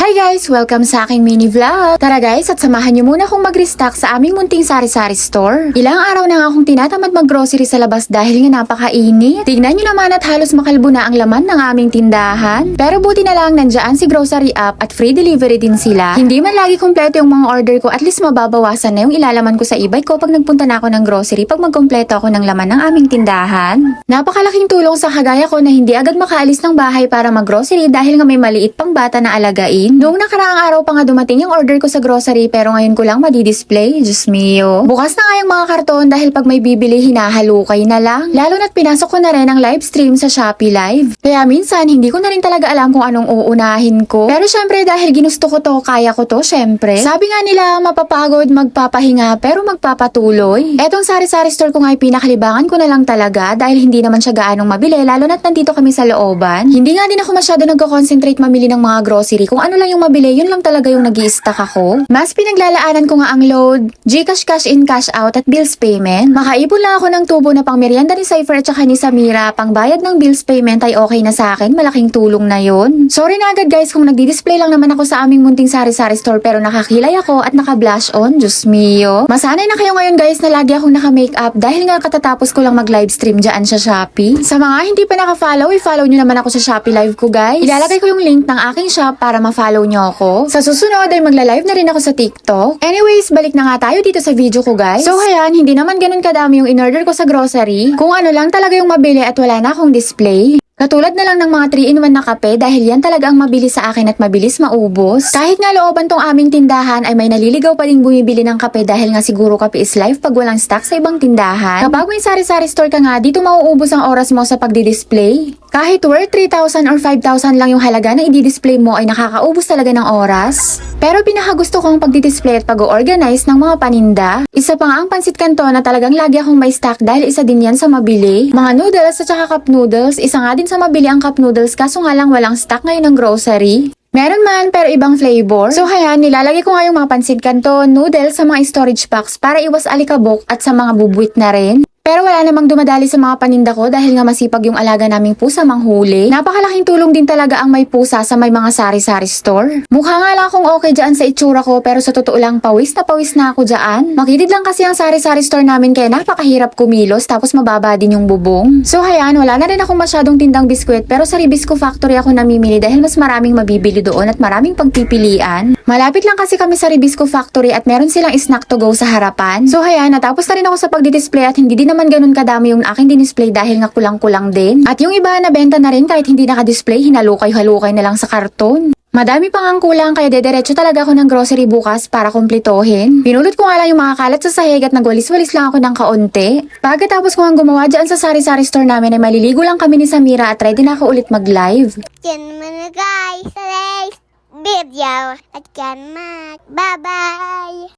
Hi guys! Welcome sa aking mini vlog. Tara guys at samahan niyo muna akong mag-restock sa aming munting sari-sari store. Ilang araw na nga akong tinatamad mag-grocery sa labas dahil nga napakainit. Tignan niyo naman at halos makalbo na ang laman ng aming tindahan. Pero buti na lang nandiyan si grocery app at free delivery din sila. Hindi man lagi kumpleto yung mga order ko, at least mababawasan na yung ilalaman ko sa e-bike ko pag nagpunta na ako ng grocery pag magkumpleto ako ng laman ng aming tindahan. Napakalaking tulong sa kagaya ko na hindi agad makaalis ng bahay para mag-grocery dahil nga may maliit pang bata na alagain. Noong nakaraang araw pa nga dumating yung order ko sa grocery pero ngayon ko lang madi-display. Diyos mio. Bukas na nga yung mga karton dahil pag may bibili hinahalukay na lang. Lalo na't pinasok ko na rin ang live stream sa Shopee Live. Kaya minsan hindi ko na rin talaga alam kung anong uunahin ko. Pero syempre dahil ginusto ko to, kaya ko to syempre. Sabi nga nila mapapagod, magpapahinga pero magpapatuloy. Etong sari-sari store ko nga ay pinakalibangan ko na lang talaga dahil hindi naman siya gaanong mabili lalo na't nandito kami sa looban. Hindi nga din ako masyado nagko-concentrate mamili ng mga grocery. Kung ano lang yung mabili, yun lang talaga yung nag-i-stock ako. Mas pinaglalaanan ko nga ang load, GCash cash in cash out at bills payment. Makaipon lang ako ng tubo na pang merienda ni Cypher at saka ni Samira. Pang bayad ng bills payment ay okay na sa akin. Malaking tulong na yun. Sorry na agad guys kung nagdi-display lang naman ako sa aming munting sari-sari store pero nakakilay ako at naka-blush on. Diyos mio. Masanay na kayo ngayon guys na lagi akong naka-makeup dahil nga katatapos ko lang mag-livestream dyan sa Shopee. Sa mga hindi pa naka-follow, i-follow nyo naman ako sa Shopee Live ko guys. Ilalagay ko yung link ng aking shop para ma-follow nyo ako. Sa susunod ay magla-live na rin ako sa TikTok. Anyways, balik na nga tayo dito sa video ko guys. So ayan, hindi naman ganun kadami yung in-order ko sa grocery. Kung ano lang talaga yung mabili at wala na akong display. Katulad na lang ng mga 3-in-1 na kape dahil yan talaga ang mabilis sa akin at mabilis maubos. Kahit nga looban tong aming tindahan ay may naliligaw pa ding bumibili ng kape dahil nga siguro kape is life pag walang stock sa ibang tindahan. Kapag may sari-sari store ka nga, dito mauubos ang oras mo sa pagdi-display. Kahit worth 3,000 or 5,000 lang yung halaga na i-display mo ay nakakaubos talaga ng oras. Pero pinakagusto kong pagdi-display at pag-organize ng mga paninda. Isa pa nga ang pansit canton na talagang lagi akong may stock dahil isa din yan sa mabili. Mga noodles at saka cup noodles, isa nga din sa mabili ang cup noodles kaso nga lang walang stock ngayon ng grocery. Meron man pero ibang flavor. So kaya nilalagay ko nga yung mga pansit canton, noodles sa mga storage box para iwas alikabok at sa mga bubuwit na rin. Pero wala namang dumadali sa mga paninda ko dahil nga masipag yung alaga naming pusa manghuli. Napakalaking tulong din talaga ang may pusa sa may mga sari-sari store. Mukha nga lang akong okay dyan sa itsura ko pero sa totoo lang pawis na ako dyan. Makitid lang kasi ang sari-sari store namin kaya napakahirap kumilos tapos mababa din yung bubong. So hayan, wala na rin akong masyadong tindang biskwit pero sa Ribisco Factory ako namimili dahil mas maraming mabibili doon at maraming pagpipilian. Malapit lang kasi kami sa Ribisco Factory at meron silang snack to go sa harapan. So hayan, natapos na rin ako sa pagdi-display at hindi din naman ganun kadami yung aking dinisplay dahil nga kulang-kulang din. At yung iba na benta na rin kahit hindi naka-display, hinalukay-halukay na lang sa karton. Madami pang ang kulang kaya dediretso talaga ako ng grocery bukas para kumpletohin. Pinulot ko nga lang yung mga kalat sa sahig at nagwalis-walis lang ako ng kaunti. Pagkatapos ko nga gumawa dyan sa sari-sari store namin ay maliligo lang kami ni Samira at ready na ako ulit mag-live. Yan muna guys sa next video at yan mag. Bye-bye!